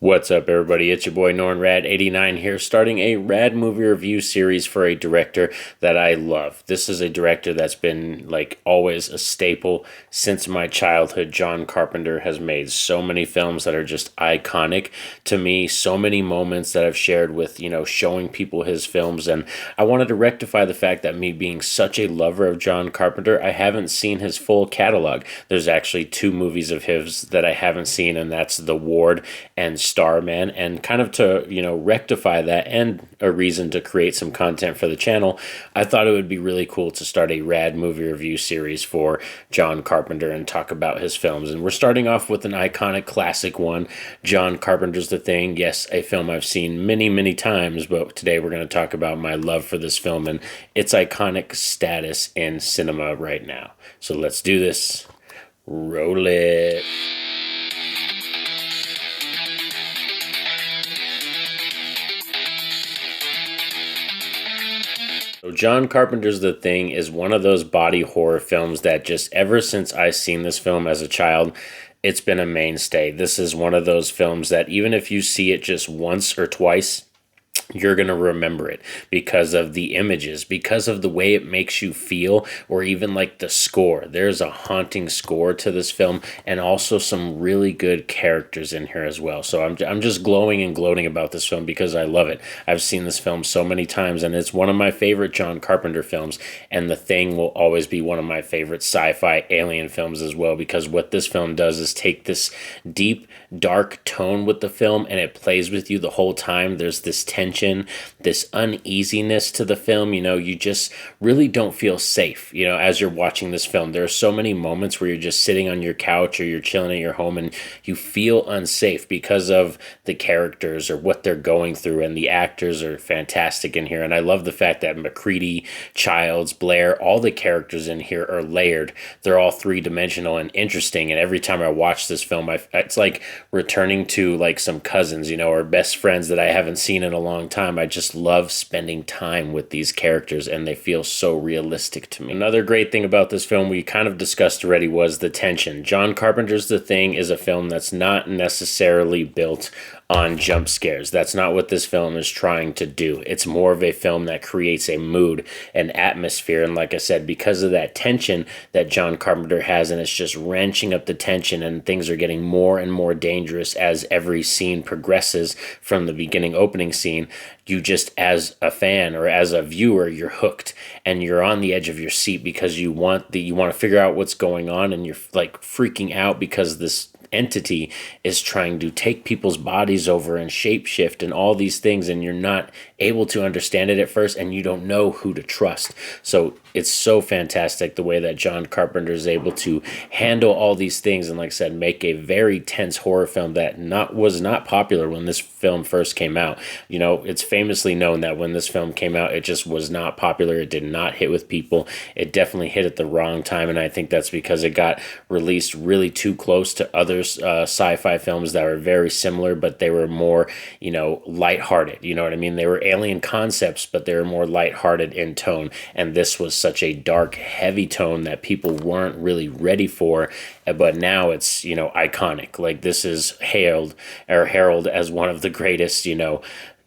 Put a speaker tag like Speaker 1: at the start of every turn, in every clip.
Speaker 1: What's up, everybody? It's your boy Norn Radd 89 here, starting a Radd movie review series for a director that I love. This is a director that's been like always a staple since my childhood. John Carpenter has made so many films that are just iconic to me, so many moments that I've shared with, showing people his films. And I wanted to rectify the fact that me being such a lover of John Carpenter, I haven't seen his full catalog. There's actually two movies of his that I haven't seen, and that's The Ward and Starman. And kind of to rectify that and a reason to create some content for the channel, I thought it would be really cool to start a Radd movie review series for John Carpenter and talk about his films. And we're starting off with an iconic classic one, John Carpenter's The Thing. Yes, a film I've seen many times, but today we're going to talk about my love for this film and its iconic status in cinema right now. So let's do this. Roll it. So John Carpenter's The Thing is one of those body horror films that just ever since I seen this film as a child, it's been a mainstay. This is one of those films that even if you see it just once or twice, you're going to remember it because of the images, because of the way it makes you feel, or even like the score. There's a haunting score to this film and also some really good characters in here as well. So I'm just glowing and gloating about this film because I love it. I've seen this film so many times and it's one of my favorite John Carpenter films, and The Thing will always be one of my favorite sci-fi alien films as well, because what this film does is take this deep, dark tone with the film and it plays with you the whole time. There's this tension, this uneasiness to the film. You just really don't feel safe, as you're watching this film. There are so many moments where you're just sitting on your couch or you're chilling at your home and you feel unsafe because of the characters or what they're going through, and the actors are fantastic in here. And I love the fact that MacReady, Childs, Blair, all the characters in here are layered. They're all three-dimensional and interesting, and every time I watch this film, it's like returning to like some cousins, or best friends that I haven't seen in a long time. I just love spending time with these characters and they feel so realistic to me. Another great thing about this film we kind of discussed already was the tension. John Carpenter's The Thing is a film that's not necessarily built on jump scares. That's not what this film is trying to do. It's more of a film that creates a mood, an atmosphere, and like I said, because of that tension that John Carpenter has, and it's just wrenching up the tension, and things are getting more and more dangerous as every scene progresses from the beginning opening scene. You just, as a fan or as a viewer, you're hooked and you're on the edge of your seat because you want to figure out what's going on, and you're like freaking out because this entity is trying to take people's bodies over and shapeshift and all these things, and you're not able to understand it at first and you don't know who to trust. So it's so fantastic the way that John Carpenter is able to handle all these things and, like I said, make a very tense horror film that was not popular when this film first came out. It's famously known that when this film came out, it just was not popular. It did not hit with people. It definitely hit at the wrong time, and I think that's because it got released really too close to other sci-fi films that were very similar, but they were more, lighthearted. You know what I mean? They were alien concepts, but they were more lighthearted in tone, and this was such a dark, heavy tone that people weren't really ready for. But now it's, iconic. Like, this is hailed or heralded as one of the greatest,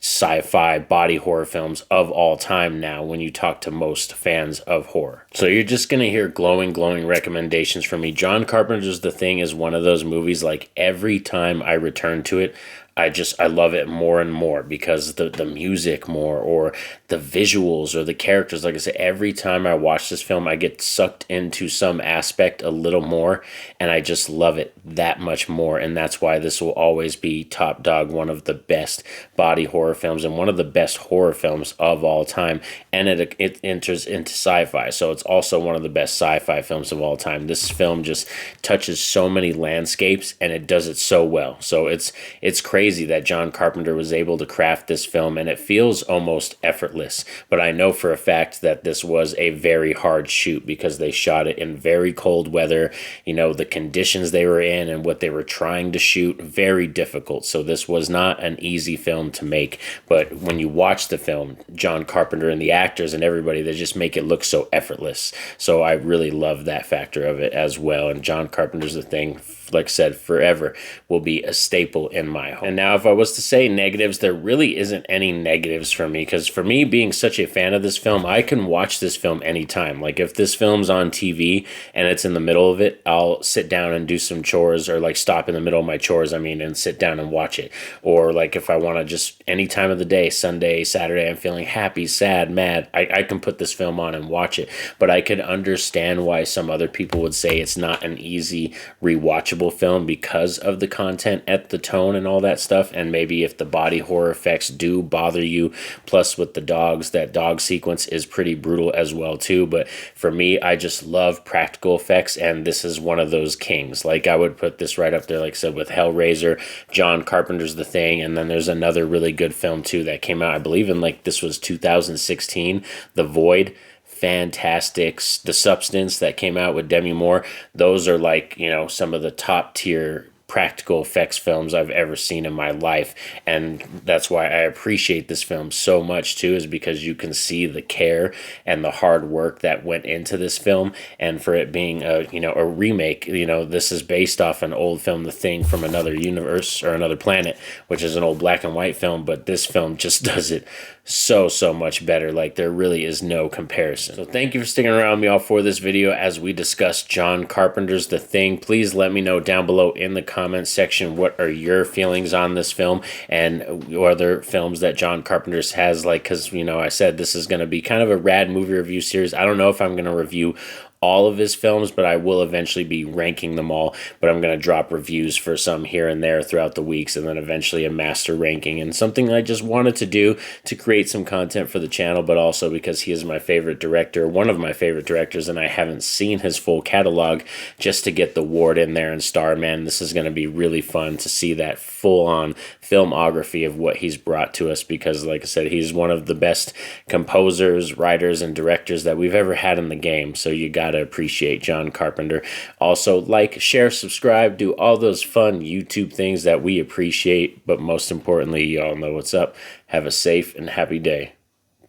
Speaker 1: sci-fi body horror films of all time now when you talk to most fans of horror. So you're just going to hear glowing recommendations from me. John Carpenter's The Thing is one of those movies, like, every time I return to it, I love it more and more because the music more, or the visuals, or the characters. Like I said, every time I watch this film, I get sucked into some aspect a little more, and I just love it that much more. And that's why this will always be top dog, one of the best body horror films and one of the best horror films of all time. And it enters into sci-fi, so it's also one of the best sci-fi films of all time. This film just touches so many landscapes and it does it so well. So it's crazy that John Carpenter was able to craft this film, and it feels almost effortless. But I know for a fact that this was a very hard shoot because they shot it in very cold weather. The conditions they were in and what they were trying to shoot, very difficult. So this was not an easy film to make. But when you watch the film, John Carpenter and the actors and everybody, they just make it look so effortless. So I really love that factor of it as well. And John Carpenter's The Thing, like I said, forever will be a staple in my home. And now if I was to say negatives, there really isn't any negatives for me, because for me, being such a fan of this film, I can watch this film anytime. Like if this film's on TV and it's in the middle of it, I'll sit down and do some chores, or like stop in the middle of my chores, and sit down and watch it. Or like if I want to just any time of the day, Sunday, Saturday, I'm feeling happy, sad, mad, I can put this film on and watch it. But I could understand why some other people would say it's not an easy rewatchable film because of the content, at the tone and all that stuff. And maybe if the body horror effects do bother you, plus with the dogs, that dog sequence is pretty brutal as well too. But for me, I just love practical effects, and this is one of those kings. Like I would put this right up there, like I said, with Hellraiser, John Carpenter's The Thing, and then there's another really good film too that came out, I believe in like this was 2016, The Void. Fantastic. The Substance that came out with Demi Moore. Those are like, some of the top tier practical effects films I've ever seen in my life. And that's why I appreciate this film so much too, is because you can see the care and the hard work that went into this film. And for it being a remake, this is based off an old film, The Thing from Another Universe or Another Planet, which is an old black and white film, but this film just does it so much better. Like there really is no comparison. So thank you for sticking around with me all for this video as we discuss John Carpenter's The Thing. Please let me know down below in the comments section what are your feelings on this film and other films that John Carpenter's has, like, because I said this is going to be kind of a Radd movie review series. I don't know if I'm going to review all of his films, but I will eventually be ranking them all. But I'm going to drop reviews for some here and there throughout the weeks, and then eventually a master ranking, and something I just wanted to do to create some content for the channel, but also because he is my favorite director, one of my favorite directors, and I haven't seen his full catalog, just to get the Ward in there and Starman. This is going to be really fun to see that full-on filmography of what he's brought to us, because like I said, he's one of the best composers, writers, and directors that we've ever had in the game. So you got to appreciate John Carpenter. Also, like, share, subscribe, do all those fun YouTube things that we appreciate. But most importantly, y'all know what's up. Have a safe and happy day.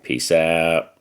Speaker 1: Peace out.